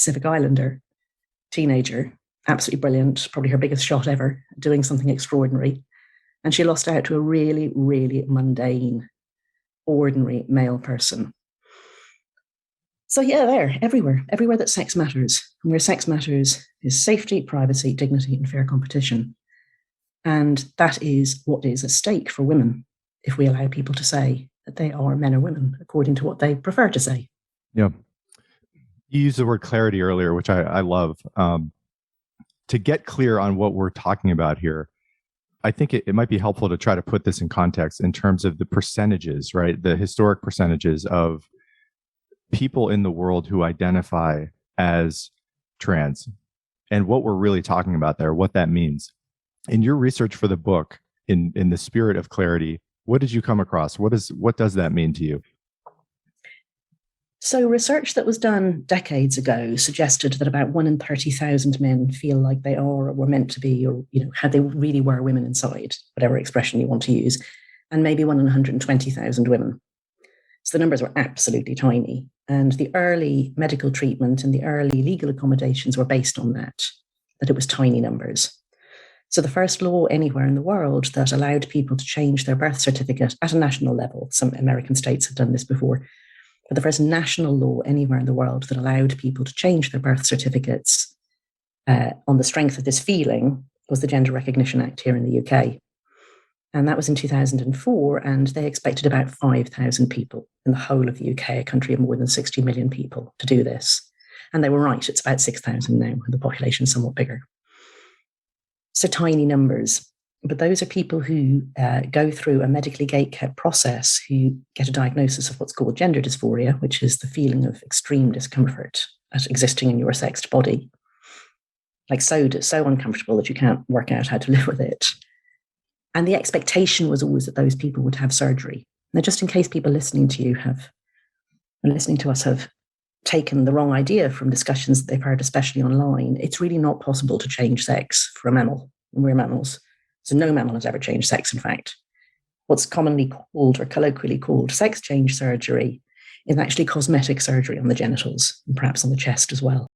Pacific Islander, teenager, absolutely brilliant, probably her biggest shot ever, doing something extraordinary. And she lost out to a really, really mundane, ordinary male person. So yeah, everywhere that sex matters. And where sex matters is safety, privacy, dignity, and fair competition. And that is what is at stake for women if we allow people to say that they are men or women according to what they prefer to say. Yeah. You used the word clarity earlier, which I love. To get clear on what we're talking about here, I think it might be helpful to try to put this in context in terms of the percentages, right? The historic percentages of people in the world who identify as trans and what we're really talking about there, what that means. In your research for the book, in the spirit of clarity, what did you come across? What does that mean to you? So research that was done decades ago suggested that about 1 in 30,000 men feel like they are or were meant to be, or how they really were women inside, whatever expression you want to use, and maybe 1 in 120,000 women. So the numbers were absolutely tiny. And the early medical treatment and the early legal accommodations were based on that it was tiny numbers. So the first law anywhere in the world that allowed people to change their birth certificate at a national level, some American states have done this before, but the first national law anywhere in the world that allowed people to change their birth certificates on the strength of this feeling was the Gender Recognition Act here in the UK. And that was in 2004, and they expected about 5,000 people in the whole of the UK, a country of more than 60 million people, to do this. And they were right, it's about 6,000 now, and the population is somewhat bigger. So tiny numbers. But those are people who go through a medically gate-kept process, who get a diagnosis of what's called gender dysphoria, which is the feeling of extreme discomfort at existing in your sexed body. Like so uncomfortable that you can't work out how to live with it. And the expectation was always that those people would have surgery. Now, just in case people listening to us have taken the wrong idea from discussions that they've heard, especially online, it's really not possible to change sex for a mammal, and we're mammals. So no mammal has ever changed sex, in fact. What's commonly called, or colloquially called, sex change surgery is actually cosmetic surgery on the genitals, and perhaps on the chest as well.